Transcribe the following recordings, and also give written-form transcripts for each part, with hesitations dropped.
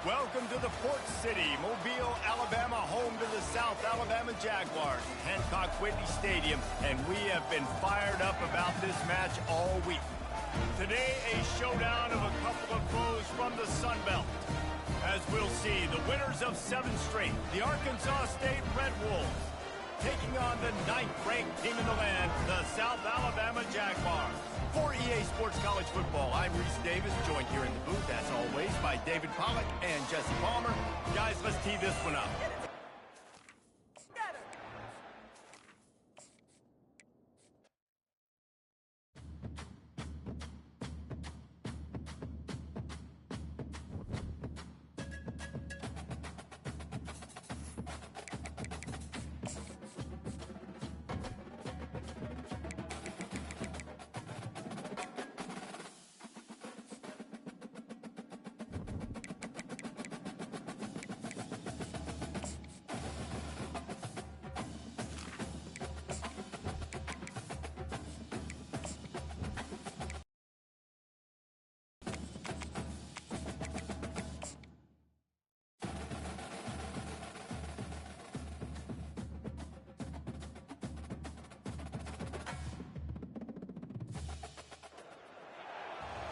Welcome to the Port City, Mobile, Alabama, home to the South Alabama Jaguars, Hancock Whitney Stadium, and we have been fired up about this match all week. Today, a showdown of a couple of foes from the Sun Belt. As we'll see, the winners of 7 straight, the Arkansas State Red Wolves, taking on the 9th-ranked team in the land, the South Alabama Jaguars. For EA Sports College Football, I'm Reese Davis, joined here in the booth, as always, by David Pollack and Jesse Palmer. Guys, let's tee this one up.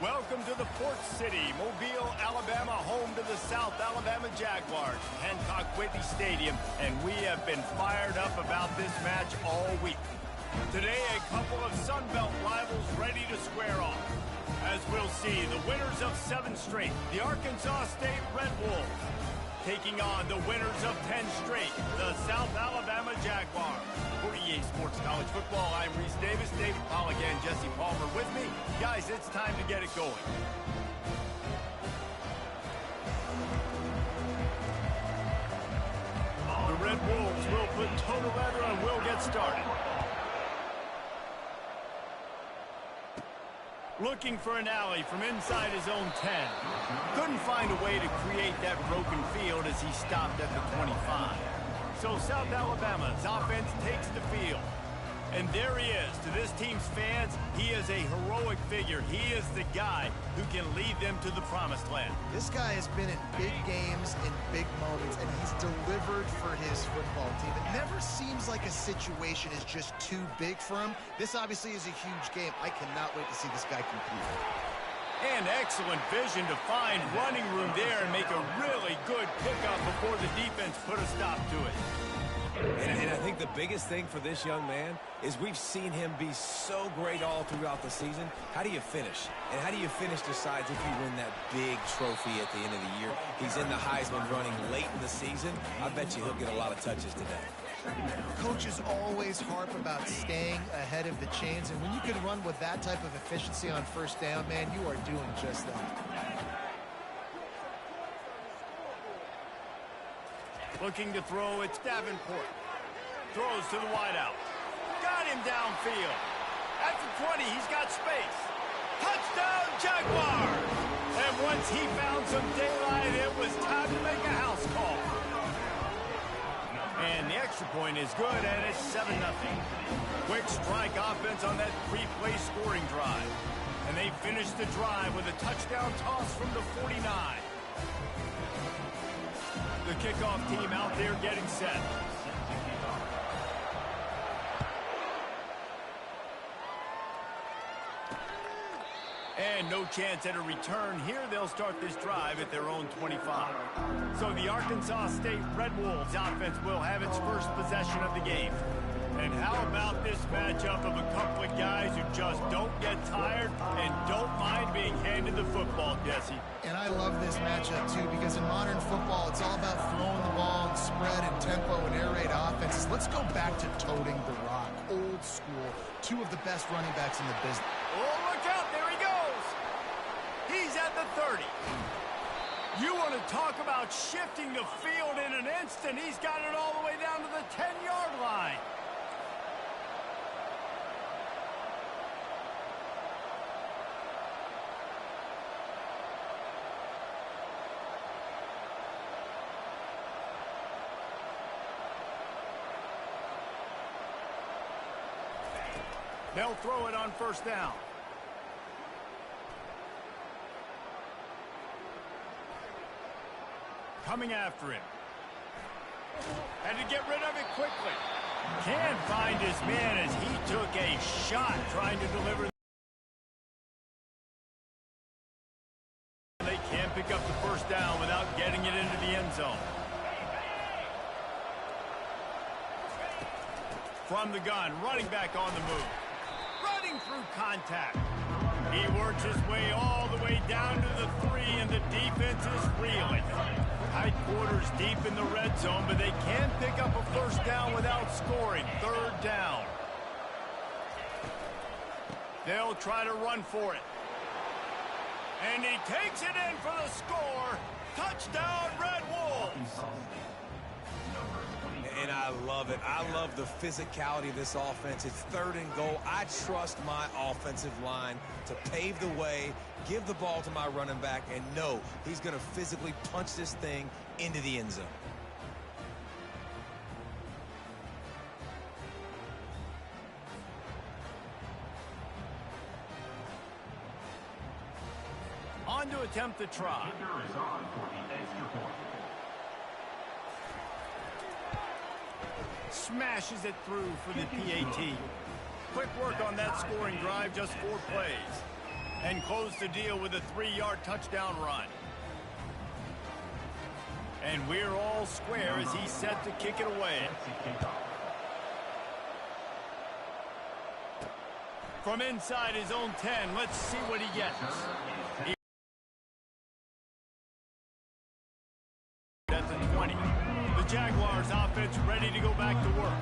Welcome to the Port City, Mobile, Alabama, home to the South Alabama Jaguars, Hancock Whitney Stadium, and we have been fired up about this match all week. Today, a couple of Sun Belt rivals ready to square off. As we'll see, the winners of 7 straight, the Arkansas State Red Wolves, taking on the winners of 10 straight, the South Alabama Jaguars. For EA Sports College Football, I'm Reese Davis, David Pollack, and Jesse Palmer with me. Guys, it's time to get it going. The Red Wolves will put toe to leather and we'll get started. Looking for an alley from inside his own 10. Couldn't find a way to create that broken field as he stopped at the 25. So South Alabama's offense takes the field. And there he is. To this team's fans, he is a heroic figure. He is the guy who can lead them to the promised land. This guy has been in big games, in big moments, and he's delivered for his football team. It never seems like a situation is just too big for him. This obviously is a huge game. I cannot wait to see this guy compete. And excellent vision to find running room there and make a really good pickup before the defense put a stop to it. And I think the biggest thing for this young man is we've seen him be so great all throughout the season. How do you finish? And how do you finish decides if you win that big trophy at the end of the year. He's in the Heisman running late in the season. I bet you he'll get a lot of touches today. Coaches always harp about staying ahead of the chains, and when you can run with that type of efficiency on first down, man, you are doing just that. Looking to throw, it's Davenport. Throws to the wideout. Got him downfield. At the 20, he's got space. Touchdown, Jaguars! And once he found some daylight, it was time to make a house call. And the extra point is good, and it's 7-0. Quick strike offense on that 3-play scoring drive. And they finish the drive with a touchdown toss from the 49. The kickoff team out there getting set. And no chance at a return here. They'll start this drive at their own 25. So the Arkansas State Red Wolves offense will have its first possession of the game. And how about this matchup of a couple of guys who just don't get tired and don't mind being handed the football, Jesse? And I love this matchup, too, because in modern football, it's all about throwing the ball and spread and tempo and air raid offenses. Let's go back to toting the rock. Old school. 2 of the best running backs in the business. Oh, look out. There he goes. He's at the 30. You want to talk about shifting the field in an instant. He's got it all the way down to the 10-yard line. They'll throw it on first down. coming after him. Had to get rid of it quickly. Can't find his man as he took a shot trying to deliver. They can't pick up the first down without getting it into the end zone. From the gun, running back on the move. Running through contact. He works his way all the way down to the 3, and the defense is reeling. Tight quarters deep in the red zone, but they can pick up a first down without scoring. Third down. They'll try to run for it. And he takes it in for the score. Touchdown, Red Wolves. And I love it. I love the physicality of this offense. It's 3rd and goal. I trust my offensive line to pave the way, give the ball to my running back, and know he's going to physically punch this thing into the end zone. On to attempt the try. Smashes it through for the PAT. Quick work on that scoring drive, just 4 plays. And close the deal with a 3-yard touchdown run. And we're all square as he's set to kick it away. From inside his own 10, let's see what he gets. At the 20. The Jaguars offense ready to go back to work.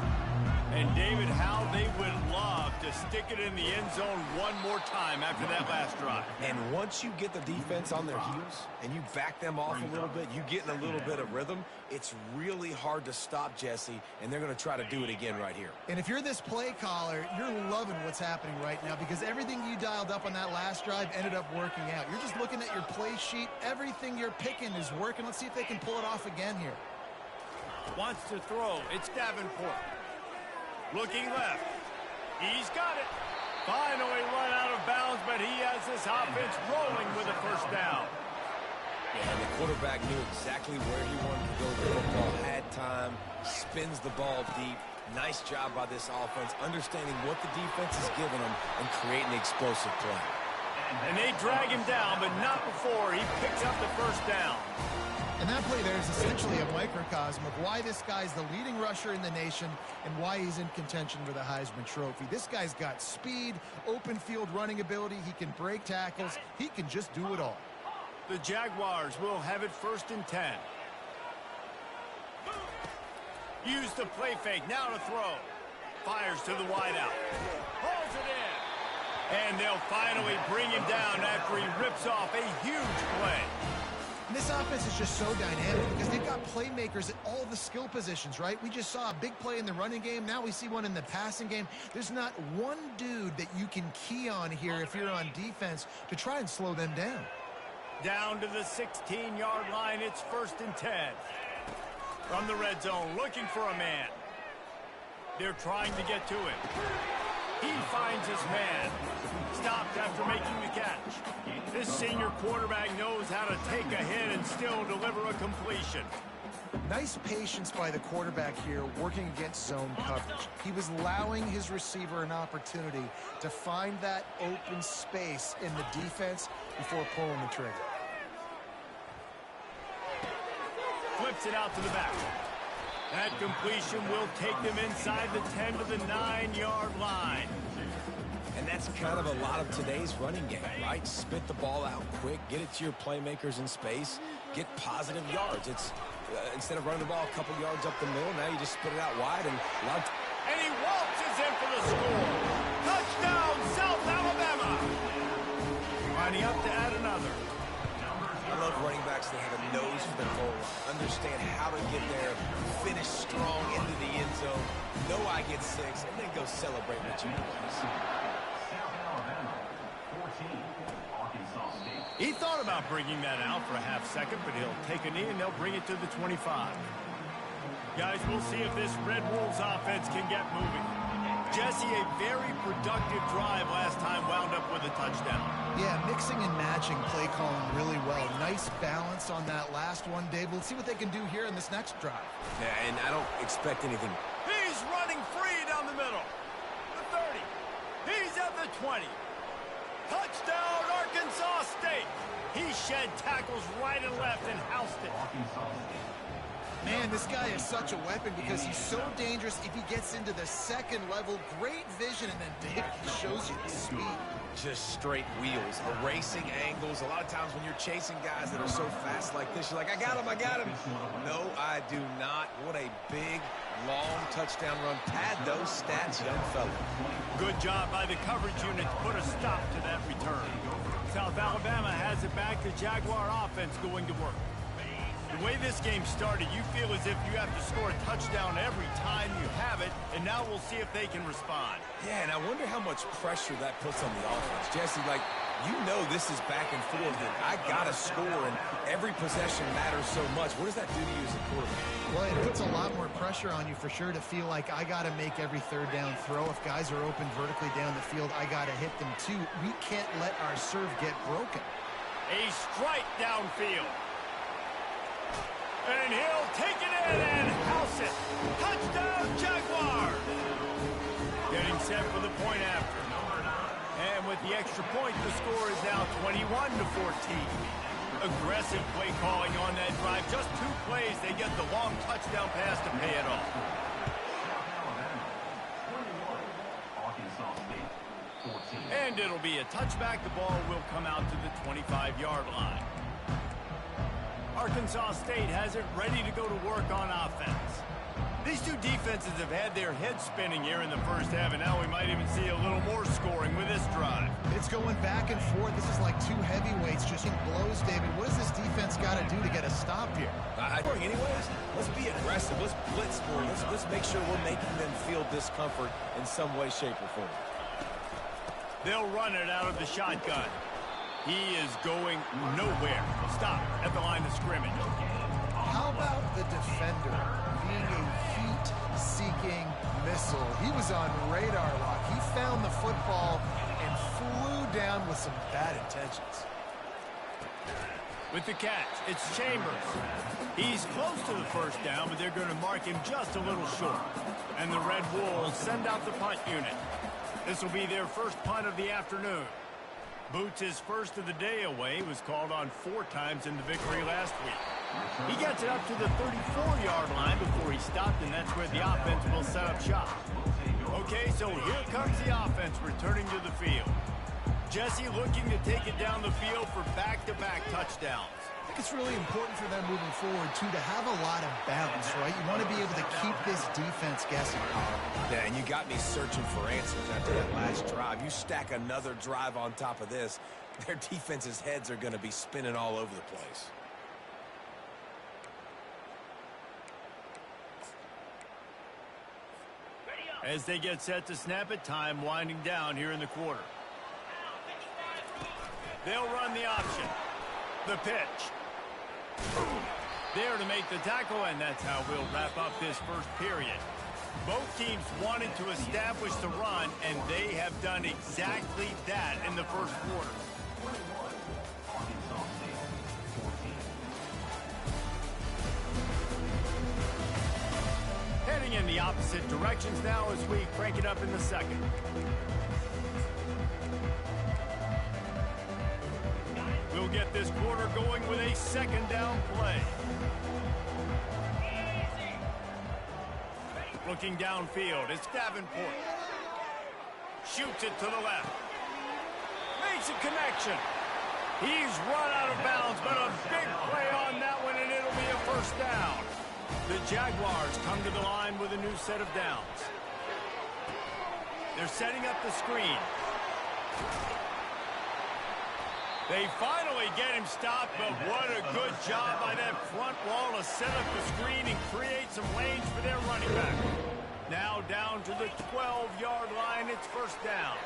And David, how they would love to stick it in the end zone one more time after that last drive. And once you get the defense on their heels and you back them off a little bit, you get in a little bit of rhythm, it's really hard to stop Jesse, and they're going to try to do it again right here. And if you're this play caller, you're loving what's happening right now because everything you dialed up on that last drive ended up working out. You're just looking at your play sheet. Everything you're picking is working. Let's see if they can pull it off again here. Wants to throw. It's Davenport. Looking left. He's got it. Finally run out of bounds, but he has this offense rolling with a first down. Yeah, and the quarterback knew exactly where he wanted to go with the football, had time, spins the ball deep. Nice job by this offense, understanding what the defense is giving them and creating an explosive play. And they drag him down, but not before he picks up the first down. And that play there is essentially a microcosm of why this guy's the leading rusher in the nation and why he's in contention for the Heisman Trophy. This guy's got speed, open field running ability. He can break tackles. He can just do it all. The Jaguars will have it 1st and 10. Use the play fake. Now to throw. Fires to the wideout. Pulls it in. And they'll finally bring him down after he rips off a huge play. And this offense is just so dynamic because they've got playmakers at all the skill positions, right? We just saw a big play in the running game. Now we see one in the passing game. There's not one dude that you can key on here if you're on defense to try and slow them down. Down to the 16-yard line. It's 1st and 10. From the red zone, looking for a man. They're trying to get to it. He finds his man. Stopped after making the catch. This senior quarterback knows how to take a hit and still deliver a completion. Nice patience by the quarterback here working against zone coverage. He was allowing his receiver an opportunity to find that open space in the defense before pulling the trigger. Flips it out to the back. That completion will take them inside the 10 to the 9-yard line. And that's kind of a lot of today's running game, right? Spit the ball out quick, get it to your playmakers in space, get positive yards. It's instead of running the ball a couple yards up the middle, now you just spit it out wide and And he waltzes in for the score. Touchdown, South Alabama. Lining up to add another. I love running backs that have a nose for the goal, understand how to get there, finish strong into the end zone, know I get 6, and then go celebrate with you boys. He thought about bringing that out for a half second, but he'll take a knee and they'll bring it to the 25. Guys, we'll see if this Red Wolves offense can get moving. Jesse, a very productive drive last time wound up with a touchdown. Yeah, mixing and matching play calling really well. Nice balance on that last one, Dave. We'll see what they can do here in this next drive. Yeah, and I don't expect anything. He's running free down the middle. The 30. He's at the 20. Touchdown, Arkansas State. He shed tackles right and left and housed it. Man, this guy is such a weapon because he's so dangerous if he gets into the second level. Great vision, and then Dave shows you the speed. Just straight wheels, erasing angles. A lot of times when you're chasing guys that are so fast like this, you're like, I got him, I got him. No, I do not. What a big, long touchdown run. Pad those stats, young fella. Good job by the coverage unit to put a stop to that return. South Alabama has it back. The Jaguar offense going to work. The way this game started, you feel as if you have to score a touchdown every time you have it, and now we'll see if they can respond. Yeah, and I wonder how much pressure that puts on the offense. Jesse, like, you know this is back and forth, and I got to score, and every possession matters so much. What does that do to you as a quarterback? Well, it puts a lot more pressure on you for sure to feel like I got to make every third down throw. If guys are open vertically down the field, I got to hit them too. We can't let our serve get broken. A strike downfield. And he'll take it in and house it. Touchdown, Jaguars! Getting set for the point after. And with the extra point, the score is now 21-14. Aggressive play calling on that drive. Just 2 plays, they get the long touchdown pass to pay it off. And it'll be a touchback. The ball will come out to the 25-yard line. Arkansas State has it ready to go to work on offense. These two defenses have had their heads spinning here in the first half, and now we might even see a little more scoring with this drive. It's going back and forth. This is like two heavyweights just in blows, David. What does this defense got to do to get a stop here? Anyways, let's be aggressive. Let's blitz more. Let's make sure we're making them feel discomfort in some way, shape, or form. They'll run it out of the shotgun. He is going nowhere. Stop at the line of scrimmage. How about the defender being a heat-seeking missile? He was on radar lock. He found the football and flew down with some bad intentions. With the catch, it's Chambers. He's close to the first down, but they're going to mark him just a little short. And the Red Wolves send out the punt unit. This will be their first punt of the afternoon. Boots' first of the day away was called on 4 times in the victory last week. He gets it up to the 34-yard line before he stopped, and that's where the offense will set up shop. Okay, so here comes the offense returning to the field. Jesse looking to take it down the field for back-to-back touchdowns. I think it's really important for them moving forward, too, to have a lot of balance, right? You want to be able to keep this defense guessing. Yeah, and you got me searching for answers after that last drive. You stack another drive on top of this, their defense's heads are going to be spinning all over the place. As they get set to snap it, time winding down here in the quarter. They'll run the option. The pitch. There to make the tackle, and that's how we'll wrap up this first period. Both teams wanted to establish the run, and they have done exactly that in the first quarter. Heading in the opposite directions now as we crank it up in the second. We'll get this quarter going with a second down play. Looking downfield, it's Davenport. Shoots it to the left. Makes a connection. He's run out of bounds, but a big play on that one, and it'll be a first down. The Jaguars come to the line with a new set of downs. They're setting up the screen. They finally get him stopped, but what a good job by that front wall to set up the screen and create some lanes for their running back. Now down to the 12-yard line, it's first down.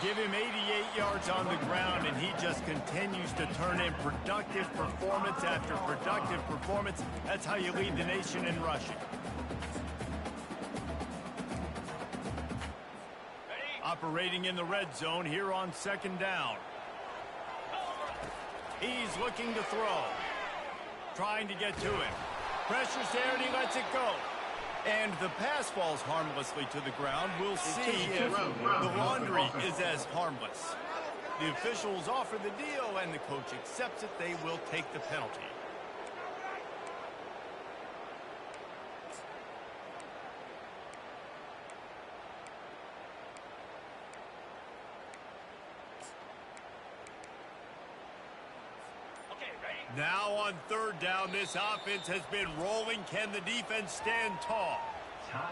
Give him 88 yards on the ground, and he just continues to turn in productive performance after productive performance. That's how you lead the nation in rushing. Operating in the red zone here on second down. He's looking to throw. Trying to get to him. Pressure's there and he lets it go. And the pass falls harmlessly to the ground. We'll see if the laundry is as harmless. The officials offer the deal and the coach accepts it. They will take the penalty. Now on third down, this offense has been rolling. Can the defense stand tall?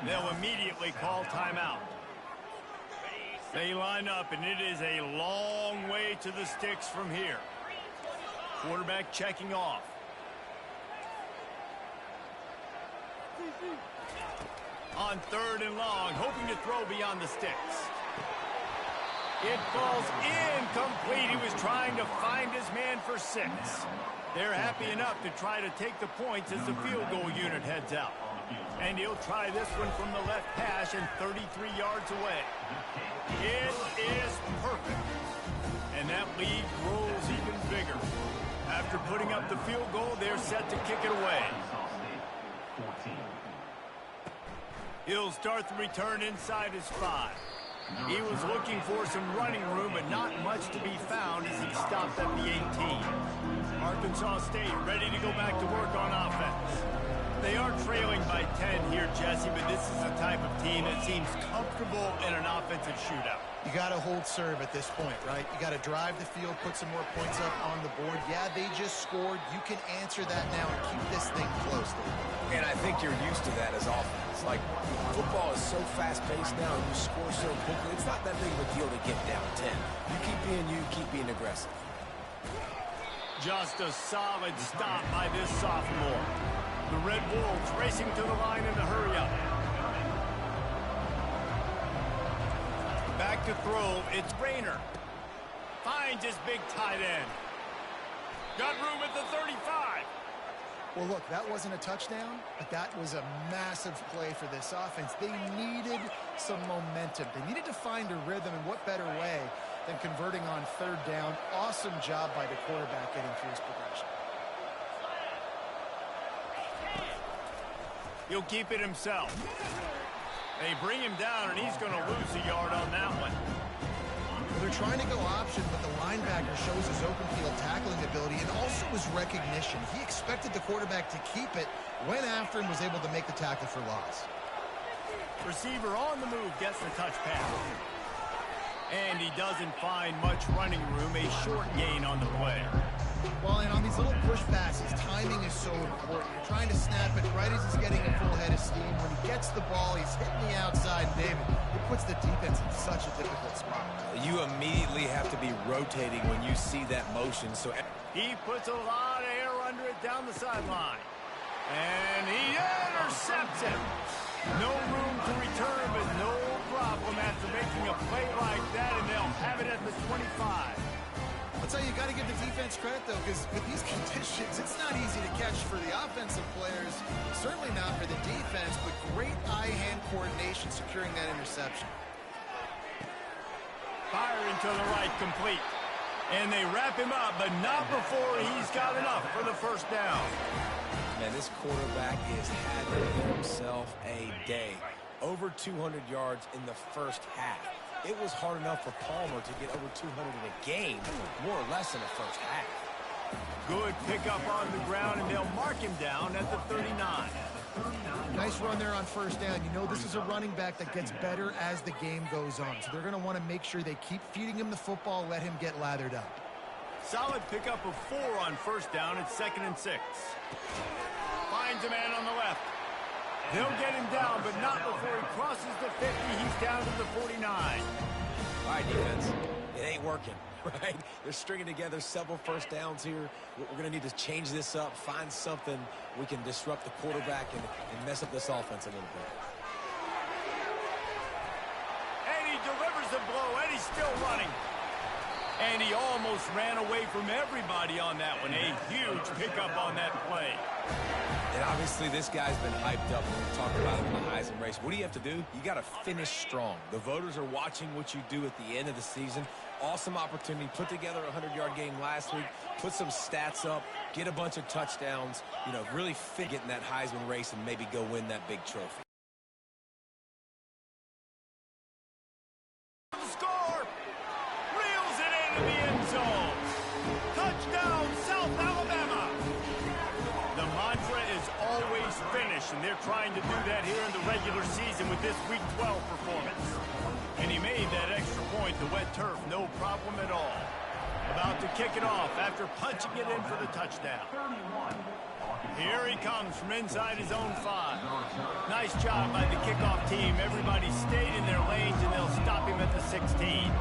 They'll immediately call timeout. They line up, and it is a long way to the sticks from here. Quarterback checking off. On third and long, hoping to throw beyond the sticks. It falls incomplete. He was trying to find his man for 6. They're happy enough to try to take the points as the field goal unit heads out. And he'll try this one from the left hash and 33 yards away. It is perfect. And that lead grows even bigger. After putting up the field goal, they're set to kick it away. He'll start the return inside his 5. He was looking for some running room, but not much to be found as he stopped at the 18. Arkansas State ready to go back to work on offense. They are trailing by 10 here, Jesse, but this is the type of team that seems comfortable in an offensive shootout. You got to hold serve at this point, right? You got to drive the field, put some more points up on the board. Yeah, they just scored. You can answer that now and keep this thing close. And I think you're used to that as offense. Like, football is so fast-paced now and you score so quickly. It's not that big of a deal to get down 10. You keep being you, keep being aggressive. Just a solid stop by this sophomore. The Red Wolves racing to the line in a hurry-up. Back to throw, it's Rayner. Finds his big tight end. Got room at the 35. Well, look, that wasn't a touchdown, but that was a massive play for this offense. They needed some momentum. They needed to find a rhythm, and what better way than converting on third down. Awesome job by the quarterback getting through his progression. He'll keep it himself. They bring him down, and he's going to lose a yard on that one. Well, they're trying to go option, but the linebacker shows his open field tackling ability and also his recognition. He expected the quarterback to keep it, went after him, was able to make the tackle for loss. Receiver on the move gets the touch pass. And he doesn't find much running room, a short gain on the play. Well, and on these little push passes, timing is so important. You're trying to snap it right as he's getting a full head of steam. When he gets the ball, he's hitting the outside. David, it puts the defense in such a difficult spot. You immediately have to be rotating when you see that motion. So he puts a lot of air under it down the sideline. And he intercepts him. No room to return, but no problem after making a play like that, and they'll have it at the 25. I'll tell you got to give the defense credit, though, because with these conditions, it's not easy to catch for the offensive players, certainly not for the defense, but great eye-hand coordination securing that interception. Firing to the right, complete. And they wrap him up, but not before he's got enough for the first down. Man, this quarterback has had himself a day. Over 200 yards in the first half. It was hard enough for Palmer to get over 200 in a game, more or less in the first half. Good pickup on the ground, and they'll mark him down at the 39. Nice run there on first down. You know this is a running back that gets better as the game goes on, so they're going to want to make sure they keep feeding him the football, let him get lathered up. Solid pickup of 4 on first down. It's 2nd and 6. Finds a man on the left. They'll get him down, but not before he crosses the 50. He's down to the 49. All right, defense. It ain't working, right? They're stringing together several first downs here. We're going to need to change this up, find something we can disrupt the quarterback and mess up this offense a little bit. And he delivers the blow, and he's still running. And he almost ran away from everybody on that one. A huge pickup on that play. And obviously this guy's been hyped up when we talk about him in the Heisman race. What do you have to do? You got to finish strong. The voters are watching what you do at the end of the season. Awesome opportunity. Put together a 100-yard game last week. Put some stats up. Get a bunch of touchdowns. You know, really fit getting that Heisman race and maybe go win that big trophy. Score! Reels it into the end zone. Touchdown, South Alabama. The mantra is always finish, and they're trying to do that here in the regular season with this Week 12 performance. And he made that extra point, the wet turf, no problem at all. About to kick it off after punching it in for the touchdown. Here he comes from inside his own 5. Nice job by the kickoff team. Everybody stayed in their lanes, and they'll stop him at the 16.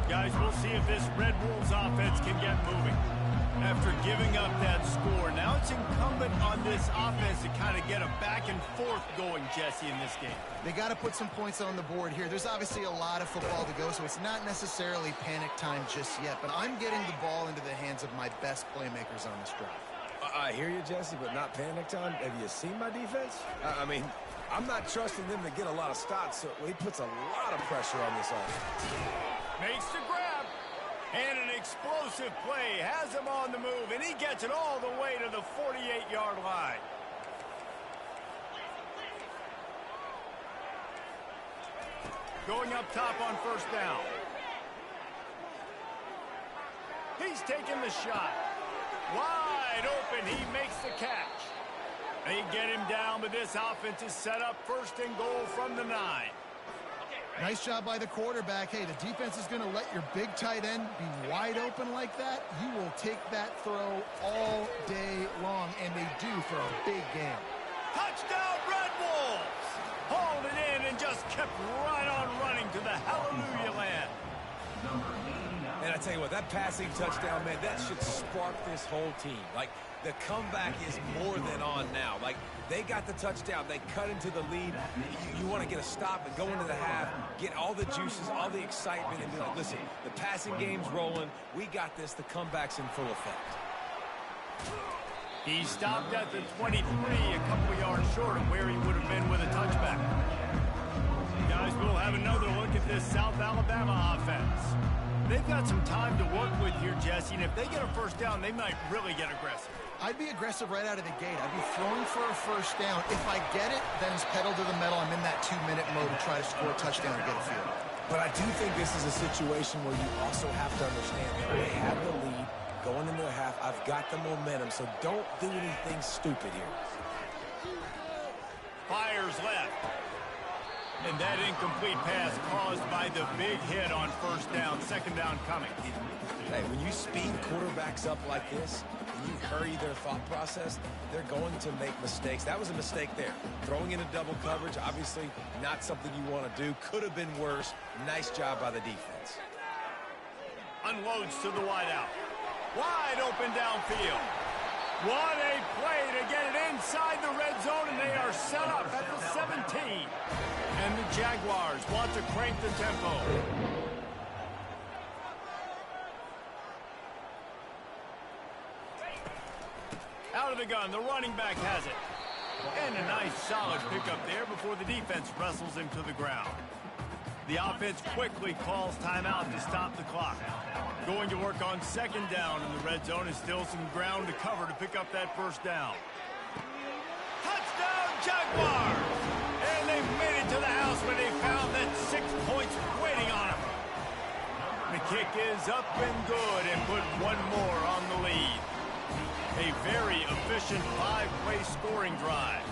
Guys, we'll see if this Red Wolves offense can get moving. After giving up that score, now it's incumbent on this offense to kind of get a back and forth going, Jesse, in this game. They got to put some points on the board here. There's obviously a lot of football to go, so it's not necessarily panic time just yet, but I'm getting the ball into the hands of my best playmakers on this drive. I hear you, Jesse, but not panic time. Have you seen my defense? I mean, I'm not trusting them to get a lot of stops, so he puts a lot of pressure on this offense. Makes the grab. And an explosive play has him on the move, and he gets it all the way to the 48-yard line. Going up top on first down. He's taking the shot. Wide open, he makes the catch. They get him down, but this offense is set up first and goal from the 9. Nice job by the quarterback. Hey, the defense is going to let your big tight end be wide open like that. You will take that throw all day long, and they do for a big game. Touchdown, Red Wolves! Hauled it in and just kept right on running to the hallelujah land. And I tell you what, that passing touchdown, man, that should spark this whole team. Like, the comeback is more than on now. Like, they got the touchdown. They cut into the lead. You want to get a stop and go into the half, get all the juices, all the excitement, and be like, listen, the passing game's rolling. We got this. The comeback's in full effect. He stopped at the 23, a couple yards short of where he would have been with a touchback. Guys, we'll have another look at this South Alabama offense. They've got some time to work with here, Jesse, and if they get a first down, they might really get aggressive. I'd be aggressive right out of the gate. I'd be throwing for a first down. If I get it, then it's pedal to the metal. I'm in that 2-minute mode to try to score a touchdown and get a field. But I do think this is a situation where you also have to understand that they have the lead going into the half. I've got the momentum, so don't do anything stupid here. Fires left. And that incomplete pass caused by the big hit on first down, second down coming. Hey, when you speed quarterbacks up like this, and you hurry their thought process, they're going to make mistakes. That was a mistake there. Throwing into double coverage, obviously not something you want to do. Could have been worse. Nice job by the defense. Unloads to the wideout. Wide open downfield. What a play to get it inside the red zone, and they are set up at the 17. And the Jaguars want to crank the tempo. Out of the gun, the running back has it. And a nice solid pickup there before the defense wrestles him to the ground. The offense quickly calls timeout to stop the clock. Going to work on second down in the red zone is still some ground to cover to pick up that first down. Touchdown, Jaguars! And they've made it to the house when they found that 6 points waiting on them. The kick is up and good and put one more on the lead. A very efficient 5-play scoring drive.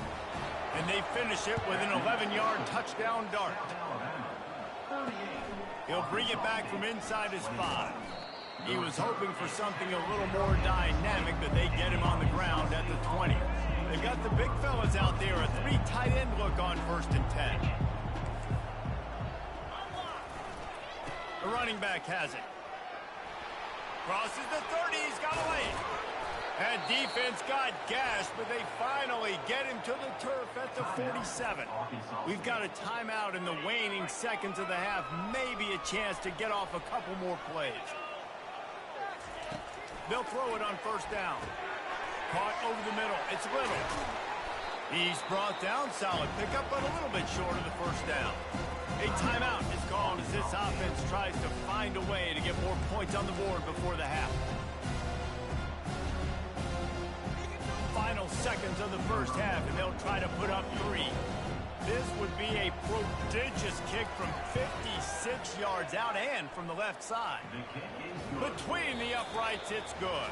And they finish it with an 11-yard touchdown dart. He'll bring it back from inside his 5. He was hoping for something a little more dynamic, but they get him on the ground at the 20. They've got the big fellas out there, a 3 tight end look on first and 10. The running back has it. Crosses the 30, he's got a lane. That defense got gashed, but they finally get him to the turf at the 47. We've got a timeout in the waning seconds of the half, maybe a chance to get off a couple more plays. They'll throw it on first down. Caught over the middle. It's Little. He's brought down. Solid pickup, but a little bit short of the first down. A timeout is called as this offense tries to find a way to get more points on the board before the half. Final seconds of the first half, and they'll try to put up 3. This would be a prodigious kick from 56 yards out and from the left side. Between the uprights, it's good.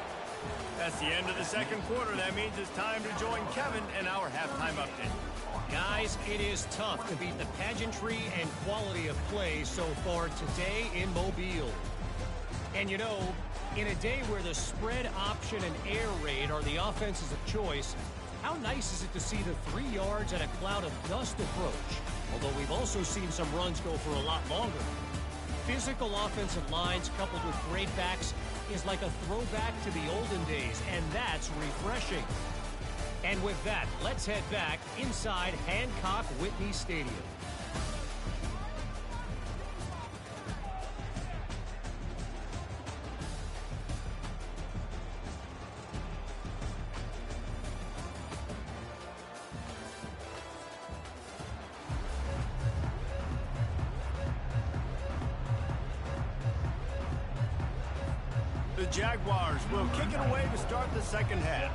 That's the end of the second quarter. That means it's time to join Kevin in our halftime update. Guys, it is tough to beat the pageantry and quality of play so far today in Mobile. And you know, in a day where the spread option and air raid are the offenses of choice, how nice is it to see the 3 yards and a cloud of dust approach? Although we've also seen some runs go for a lot longer. Physical offensive lines coupled with great backs is like a throwback to the olden days, and that's refreshing. And with that, let's head back inside Hancock Whitney Stadium. The Jaguars will kick it away to start the second half.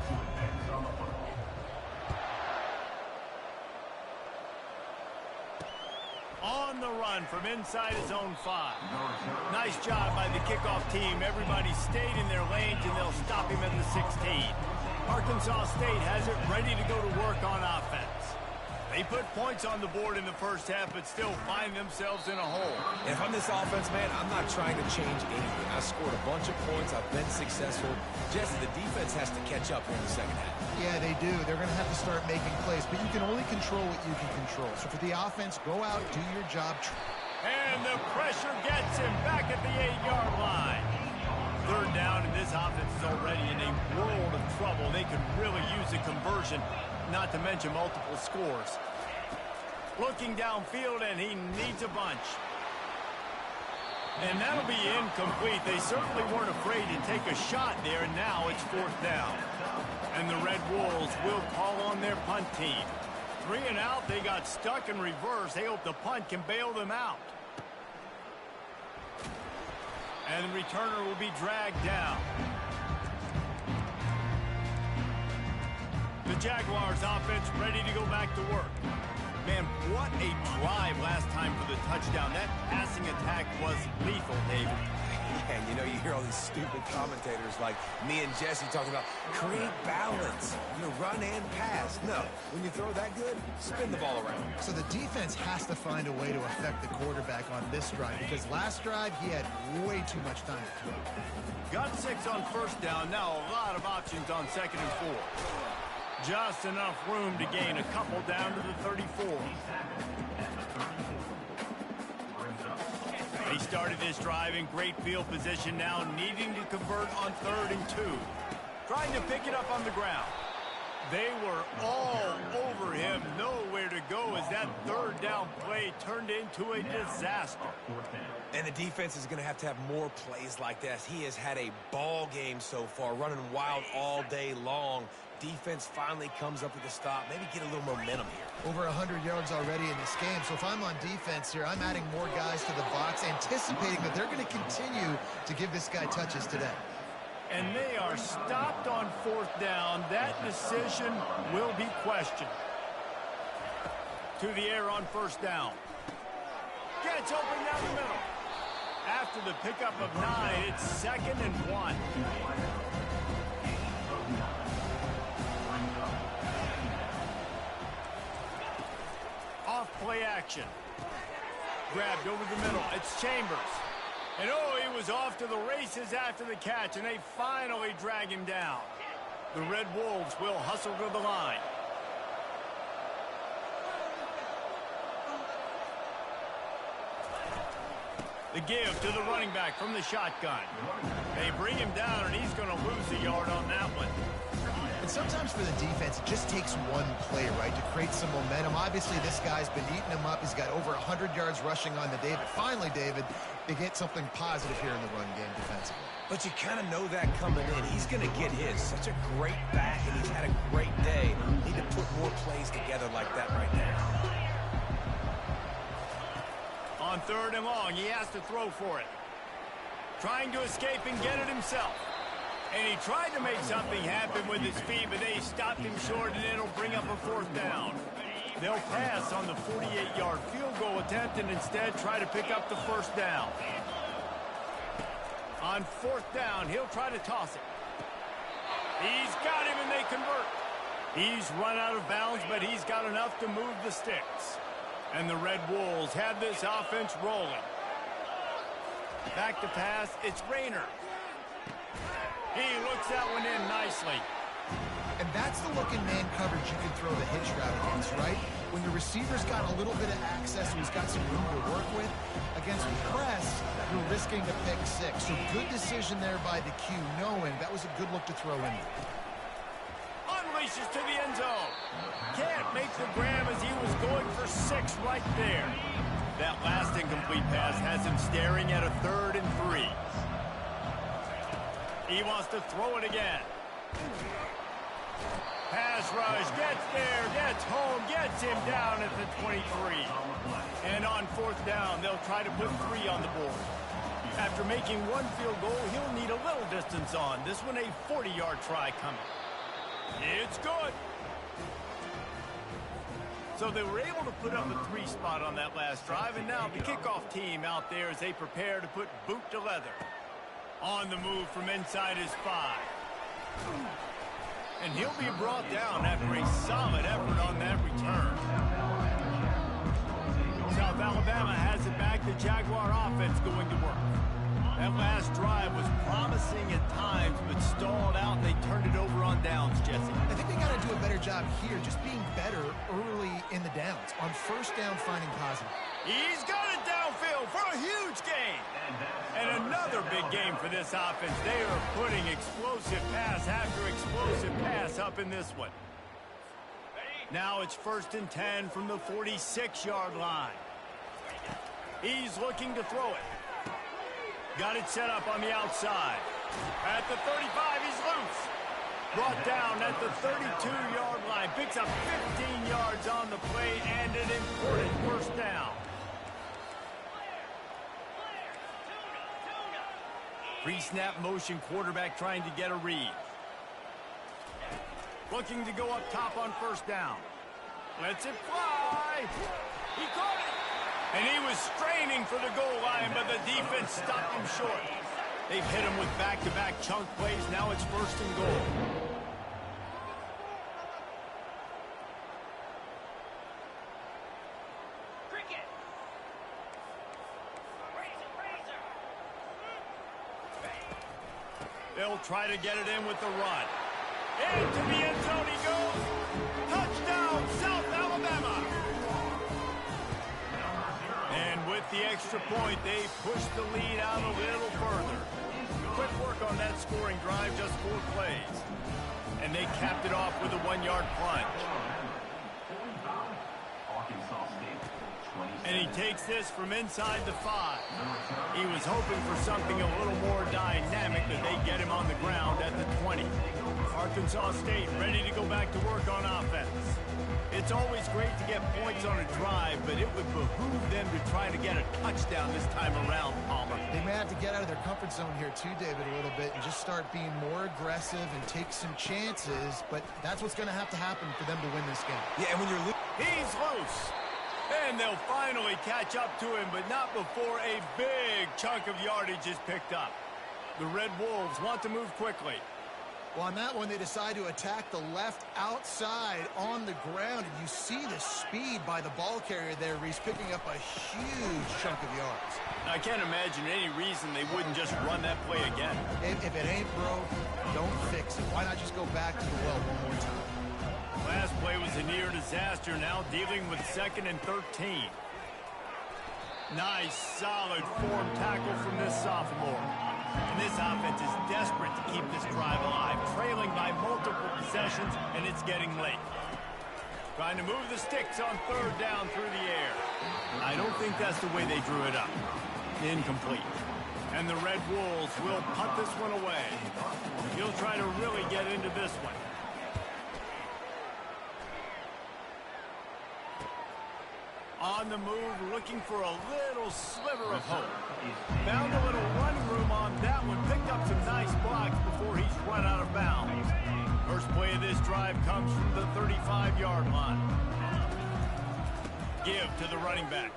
On the run from inside his own 5. Nice job by the kickoff team. Everybody stayed in their lanes, and they'll stop him at the 16. Arkansas State has it ready to go to work on offense. They put points on the board in the first half, but still find themselves in a hole. And if I'm this offense, man, I'm not trying to change anything. I scored a bunch of points. I've been successful. Jesse, the defense has to catch up here in the second half. Yeah, they do. They're going to have to start making plays, but you can only control what you can control. So for the offense, go out, do your job. And the pressure gets him back at the 8-yard line. Third down, and this offense is already in a world of trouble. They could really use a conversion, not to mention multiple scores. Looking downfield, and he needs a bunch. And that'll be incomplete. They certainly weren't afraid to take a shot there, and now it's fourth down. And the Red Wolves will call on their punt team. 3 and out, they got stuck in reverse. They hope the punt can bail them out. And the returner will be dragged down. The Jaguars offense ready to go back to work. Man, what a drive last time for the touchdown. That passing attack was lethal, David. Yeah, you know, you hear all these stupid commentators like me and Jesse talking about create balance, run and pass. No, when you throw that good, spin the ball around. So the defense has to find a way to affect the quarterback on this drive, because last drive he had way too much time to throw. Got 6 on first down. Now a lot of options on second and 4. Just enough room to gain a couple down to the 34. They started this drive in great field position, now needing to convert on 3rd and 2. Trying to pick it up on the ground. They were all over him. Nowhere to go as that 3rd down play turned into a disaster. And the defense is going to have more plays like this. He has had a ball game so far, running wild all day long. Defense finally comes up with a stop. Maybe get a little momentum here. Over 100 yards already in this game. So if I'm on defense here, I'm adding more guys to the box, anticipating that they're going to continue to give this guy touches today. And they are stopped on 4th down. That decision will be questioned. To the air on 1st down. Gets open down the middle. After the pickup of 9, it's 2nd and 1. Off play action. Grabbed over the middle. It's Chambers. And oh, he was off to the races after the catch, and they finally drag him down. The Red Wolves will hustle to the line. The give to the running back from the shotgun. They bring him down, and he's going to lose a yard on that one. And sometimes for the defense, it just takes one play, right, to create some momentum. Obviously, this guy's been eating him up. He's got over 100 yards rushing on the day. But finally, David, they get something positive here in the run game defensively. But you kind of know that coming in. He's going to get his. Such a great back, and he's had a great day. Need to put more plays together like that right now. On 3rd and long, he has to throw for it. Trying to escape and get it himself. And he tried to make something happen with his feet, but they stopped him short, and it'll bring up a 4th down. They'll pass on the 48-yard field goal attempt and instead try to pick up the 1st down. On 4th down, he'll try to toss it. He's got him, and they convert. He's run out of bounds, but he's got enough to move the sticks. And the Red Wolves have this offense rolling. Back to pass, it's Rayner. He looks that one in nicely. And that's the look in man coverage you can throw the hitch route against, right? When your receiver's got a little bit of access and he's got some room to work with, against press, you're risking a pick 6. So good decision there by the Q, knowing that was a good look to throw in. Unleashes to the end zone. Can't make the grab as he was going for 6 right there. That last incomplete pass has him staring at a 3rd and 3. He wants to throw it again. Pass rush, gets there, gets home, gets him down at the 23. And on 4th down, they'll try to put 3 on the board. After making 1 field goal, he'll need a little distance on. This one a 40-yard try coming. It's good. So they were able to put up a 3 spot on that last drive, and now the kickoff team out there as they prepare to put boot to leather. On the move from inside his 5. And he'll be brought down after a solid effort on that return. South Alabama has it back. The Jaguar offense going to work. That last drive was promising at times, but stalled out, and they turned it over on downs, Jesse. I think they got to do a better job here, just being better early in the downs. On 1st down, finding positive. He's got it downfield for a huge gain. And another big game for this offense. They are putting explosive pass after explosive pass up in this one. Now it's 1st and 10 from the 46-yard line. He's looking to throw it. Got it set up on the outside. At the 35, he's loose. Brought down at the 32-yard line. Picks up 15 yards on the play and an important 1st down. Pre-snap motion quarterback trying to get a read. Looking to go up top on 1st down. Lets it fly. He caught it. And he was straining for the goal line, but the defense stopped him short. They've hit him with back-to-back chunk plays. Now it's 1st and goal. They'll try to get it in with the run. Into the end zone he goes. Touchdown, South Alabama. And with the extra point, they push the lead out a little further. Quick work on that scoring drive, just 4 plays. And they capped it off with a 1-yard plunge. And he takes this from inside the 5. He was hoping for something a little more dynamic, but they get him on the ground at the 20. Arkansas State ready to go back to work on offense. It's always great to get points on a drive, but it would behoove them to try to get a touchdown this time around, Palmer. They may have to get out of their comfort zone here too, David, a little bit, and just start being more aggressive and take some chances, but that's what's going to have to happen for them to win this game. Yeah, and when you're he's loose. And they'll finally catch up to him, but not before a big chunk of yardage is picked up. The Red Wolves want to move quickly. Well, on that one, they decide to attack the left outside on the ground, and you see the speed by the ball carrier there, Reese, picking up a huge chunk of yards. I can't imagine any reason they wouldn't just run that play again. If it ain't broke, don't fix it. Why not just go back to the well one more time? Last play was a near disaster, now dealing with 2nd and 13. Nice, solid form tackle from this sophomore. And this offense is desperate to keep this drive alive, trailing by multiple possessions, and it's getting late. Trying to move the sticks on third down through the air. I don't think that's the way they drew it up. Incomplete. And the Red Wolves will punt this one away. He'll try to really get into this one. On the move, looking for a little sliver of hope. Found a little running room on that one. Picked up some nice blocks before he's run out of bounds. First play of this drive comes from the 35-yard line. Give to the running back.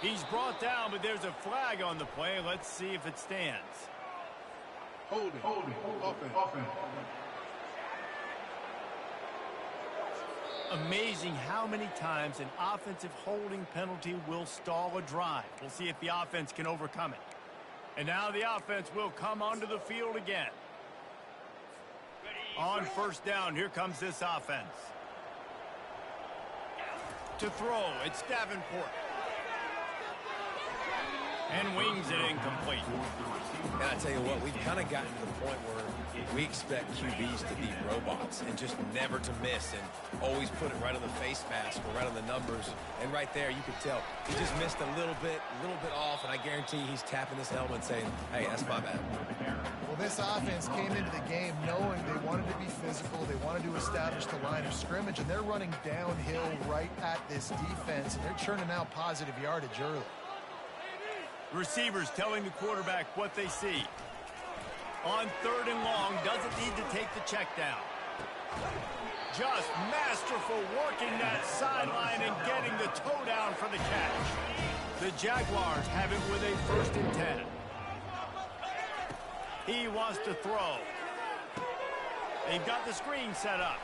He's brought down, but there's a flag on the play. Let's see if it stands. Holding. Offense. Amazing how many times an offensive holding penalty will stall a drive. We'll see if the offense can overcome it. And now the offense will come onto the field again. On first down, here comes this offense. To throw, it's Davenport. And wings it incomplete. And I tell you what, we've kind of gotten to the point where we expect QBs to be robots and just never to miss and always put it right on the face mask or right on the numbers. And right there, you could tell he just missed a little bit off, and I guarantee he's tapping his helmet saying, hey, that's my bad. Well, this offense came into the game knowing they wanted to be physical, they wanted to establish the line of scrimmage, and they're running downhill right at this defense, and they're churning out positive yardage early. Receivers telling the quarterback what they see. On third and long, doesn't need to take the check down. Just masterful working that sideline and getting the toe down for the catch. The Jaguars have it with a 1st and 10. He wants to throw. They've got the screen set up.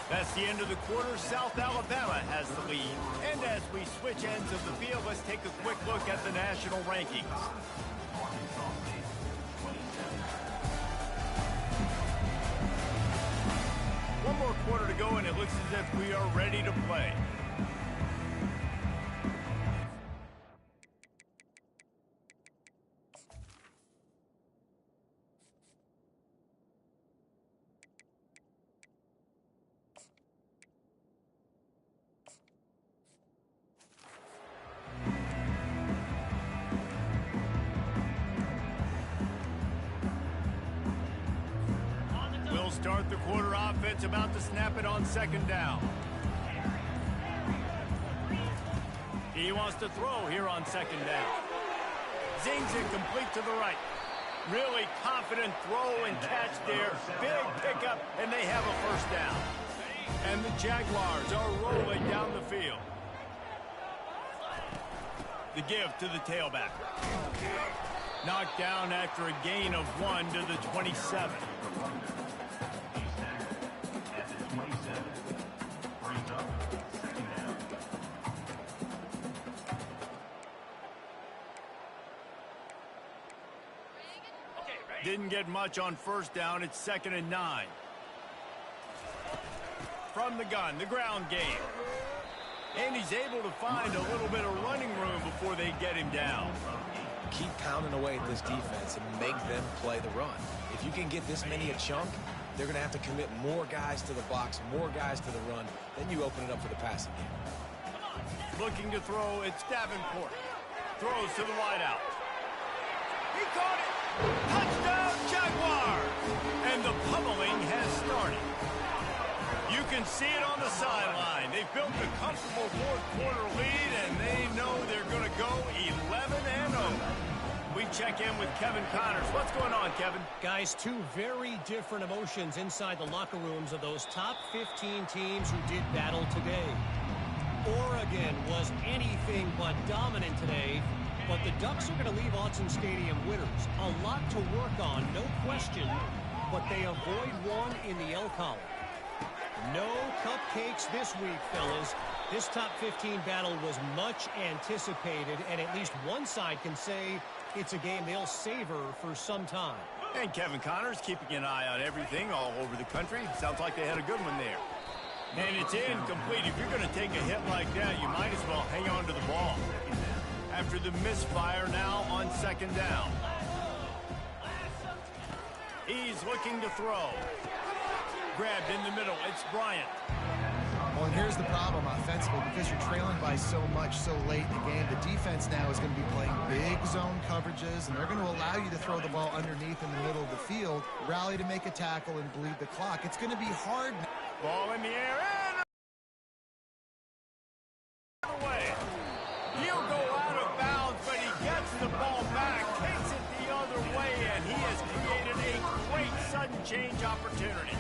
That's the end of the quarter. South Alabama has the lead. And as we switch ends of the field, let's take a quick look at the national rankings. One more quarter to go, and it looks as if we are ready to play. Start the quarter offense, about to snap it on 2nd down. He wants to throw here on 2nd down. Zings it complete to the right. Really confident throw and catch there. Big pickup, and they have a 1st down. And the Jaguars are rolling down the field. The give to the tailback. Knocked down after a gain of 1 to the 27. Didn't get much on 1st down. It's 2nd and 9. From the gun, the ground game. And he's able to find a little bit of running room before they get him down. Keep pounding away at this defense and make them play the run. If you can get this many a chunk, they're going to have to commit more guys to the box, more guys to the run. Then you open it up for the passing game. Looking to throw, it's Davenport. Throws to the wideout. He caught it! Touchdown, Jaguars! And the pummeling has started. You can see it on the sideline. They've built a comfortable 4th quarter lead, and they know they're going to go 11-0. We check in with Kevin Connors. What's going on, Kevin? Guys, two very different emotions inside the locker rooms of those top 15 teams who did battle today. Oregon was anything but dominant today, but the Ducks are going to leave Autzen Stadium winners. A lot to work on, no question, but they avoid one in the L column. No cupcakes this week, fellas. This top 15 battle was much anticipated, and at least one side can say it's a game they'll savor for some time. And Kevin Connors keeping an eye on everything all over the country. Sounds like they had a good one there. And it's incomplete. If you're going to take a hit like that, you might as well hang on to the ball. After the misfire now on second down. He's looking to throw. Grabbed in the middle. It's Bryant. Well, and here's the problem offensively, because you're trailing by so much so late in the game. The defense now is going to be playing big zone coverages, and they're going to allow you to throw the ball underneath in the middle of the field, rally to make a tackle, and bleed the clock. It's going to be hard. Ball in the air and away. He'll go out of bounds, but he gets the ball back, takes it the other way, and he has created a great sudden change opportunity.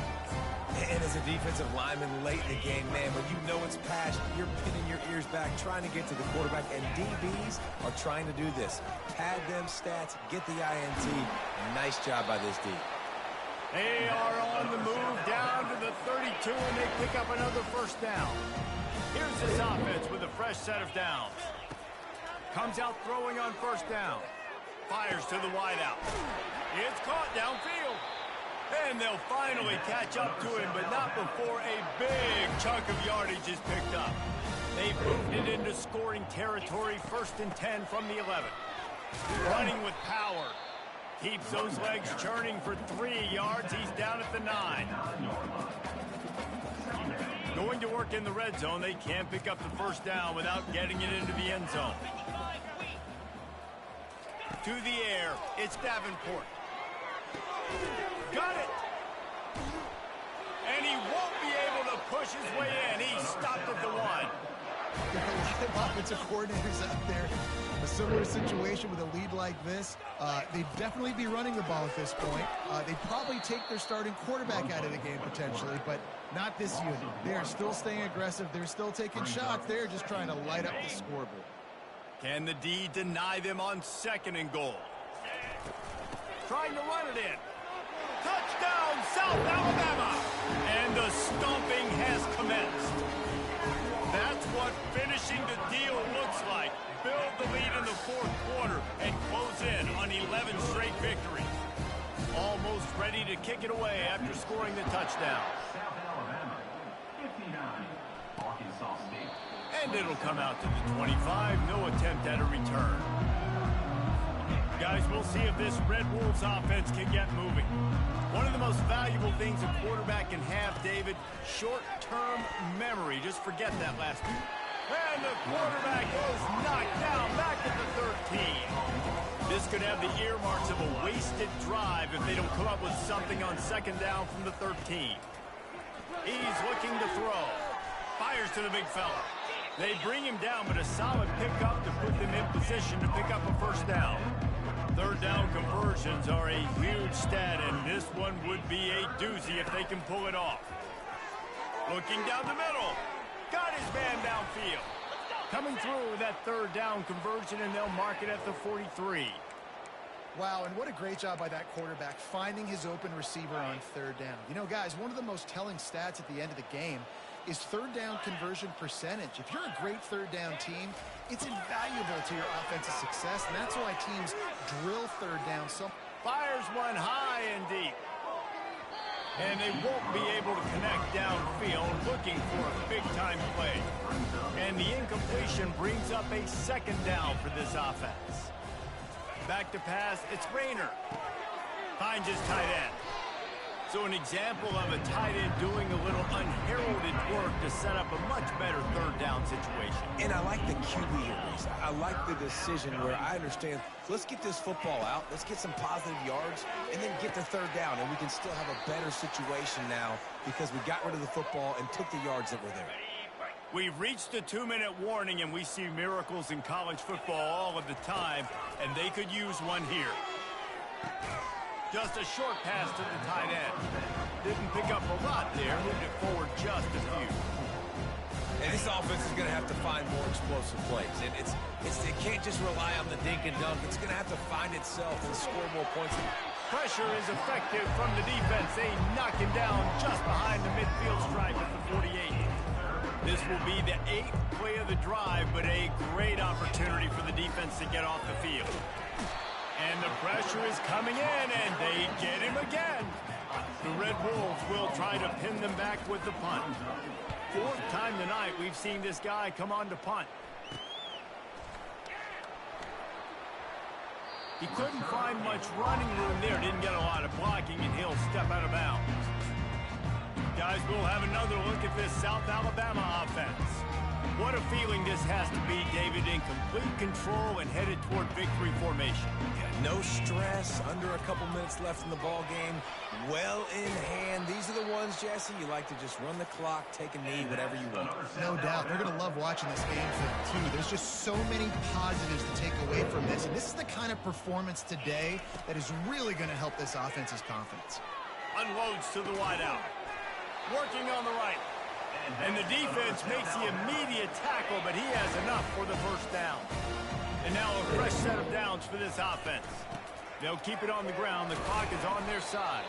And as a defensive lineman late in the game, man, when you know it's passed, you're pinning your ears back, trying to get to the quarterback, and DBs are trying to do this. Pad them stats, get the INT. Nice job by this D. They are on the move down to the 32, and they pick up another first down. Here's this offense with a fresh set of downs. Comes out throwing on first down. Fires to the wideout. It's caught downfield. And they'll finally catch up to him, but not before a big chunk of yardage is picked up. They've moved it into scoring territory, 1st and 10 from the 11. Running with power. Keeps those legs churning for 3 yards. He's down at the 9. Going to work in the red zone. They can't pick up the first down without getting it into the end zone. To the air, it's Davenport. Got it! And he won't be able to push his way in. He's stopped at the 1. There are a lot of offensive coordinators out there. A similar situation with a lead like this. They'd definitely be running the ball at this point. They'd probably take their starting quarterback out of the game potentially, but not this unit. They are still staying aggressive. They're still taking shots. They're just trying to light up the scoreboard. Can the D deny them on 2nd and goal? Trying to run it in. Touchdown, South Alabama! And the stomping has commenced. That's what finishing the deal looks like. Build the lead in the 4th quarter and close in on 11 straight victories. Almost ready to kick it away after scoring the touchdown. And it'll come out to the 25. No attempt at a return. Guys, we'll see if this Red Wolves offense can get moving. One of the most valuable things a quarterback can have, David, short-term memory. Just forget that last week. And the quarterback is knocked down back at the 13. This could have the earmarks of a wasted drive if they don't come up with something on 2nd down from the 13. He's looking to throw. Fires to the big fella. They bring him down, but a solid pickup to put them in position to pick up a first down. 3rd down conversions are a huge stat, and this one would be a doozy if they can pull it off. Looking down the middle. Got his man downfield. Coming through with that 3rd down conversion, and they'll mark it at the 43. Wow, and what a great job by that quarterback finding his open receiver on 3rd down. You know, guys, one of the most telling stats at the end of the game is 3rd down conversion percentage. If you're a great 3rd down team, it's invaluable to your offensive success, and that's why teams drill 3rd down. So fires one high and deep. And they won't be able to connect downfield, looking for a big-time play. And the incompletion brings up a 2nd down for this offense. Back to pass, it's Rayner. Finds his tight end. So an example of a tight end doing a little unheralded work to set up a much better 3rd down situation. And I like the QB here, Reese. I like the decision where I understand, let's get this football out, let's get some positive yards, and then get to 3rd down, and we can still have a better situation now because we got rid of the football and took the yards that were there. We've reached the 2-minute warning, and we see miracles in college football all of the time, and they could use one here. Just a short pass to the tight end. Didn't pick up a lot there, moved it forward just a few. And this offense is going to have to find more explosive plays. And it can't just rely on the dink and dunk. It's going to have to find itself and score more points. Pressure is effective from the defense. They knock him down just behind the midfield stripe at the 48. This will be the 8th play of the drive, but a great opportunity for the defense to get off the field. And the pressure is coming in, and they get him again. The Red Wolves will try to pin them back with the punt. 4th time tonight we've seen this guy come on to punt. He couldn't find much running room there. Didn't get a lot of blocking, and he'll step out of bounds. Guys, we'll have another look at this South Alabama offense. What a feeling this has to be, David, in complete control and headed toward victory formation. Yeah, no stress, under a couple minutes left in the ball game, well in hand. These are the ones, Jesse, you like to just run the clock, take a knee, whatever you want. No doubt. They're going to love watching this game too. There's just so many positives to take away from this. And this is the kind of performance today that is really going to help this offense's confidence. Unloads to the wideout. Working on the right. And the defense makes the immediate tackle, but he has enough for the first down. And now a fresh set of downs for this offense. They'll keep it on the ground. The clock is on their side.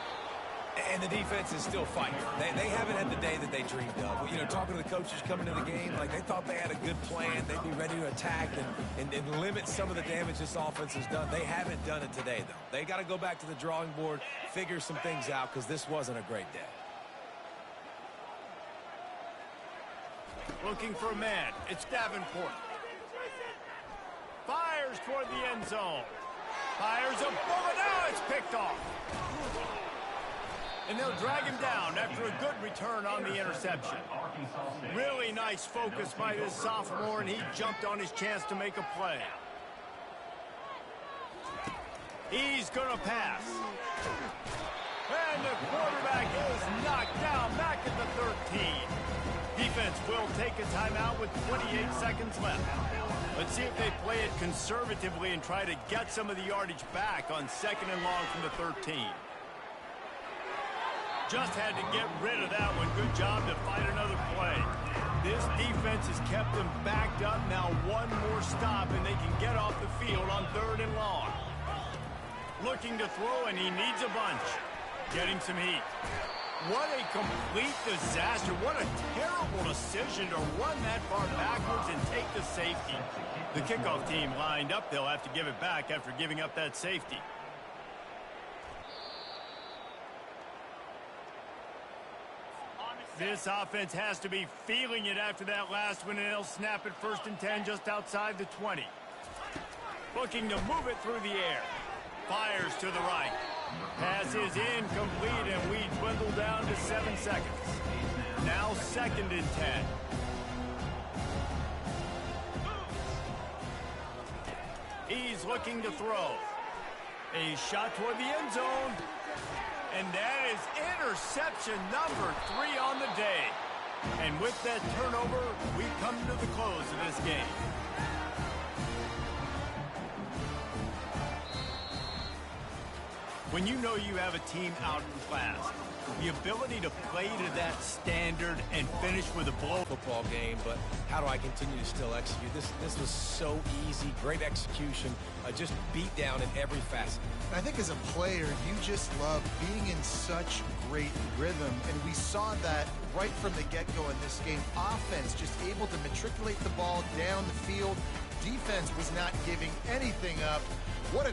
And the defense is still fighting. They haven't had the day that they dreamed of. You know, talking to the coaches coming to the game, like they thought they had a good plan. They'd be ready to attack and limit some of the damage this offense has done. They haven't done it today, though. They got to go back to the drawing board, figure some things out, because this wasn't a great day. Looking for a man. It's Davenport. Fires toward the end zone. Fires a bullet. Now it's picked off. And they'll drag him down after a good return on the interception. Really nice focus by this sophomore, and he jumped on his chance to make a play. He's going to pass. And the quarterback is knocked down back at the 13. Defense will take a timeout with 28 seconds left. Let's see if they play it conservatively and try to get some of the yardage back on 2nd and long from the 13. Just had to get rid of that one. Good job to fight another play. This defense has kept them backed up. Now one more stop and they can get off the field on 3rd and long. Looking to throw, and he needs a bunch. Getting some heat. What a complete disaster. What a terrible decision to run that far backwards and take the safety. The kickoff team lined up. They'll have to give it back after giving up that safety. This offense has to be feeling it after that last one, and they'll snap it 1st and 10 just outside the 20. Looking to move it through the air. Fires to the right. Pass is incomplete, and we dwindle down to 7 seconds. Now 2nd and 10. He's looking to throw. A shot toward the end zone. And that is interception number 3 on the day. And with that turnover, we come to the close of this game. When you know you have a team out in class, the ability to play to that standard and finish with a blow Football game, but how do I continue to still execute? This was so easy, great execution, just beat down in every facet. I think as a player, you just love being in such great rhythm, and we saw that right from the get-go in this game. Offense just able to matriculate the ball down the field. Defense was not giving anything up. What a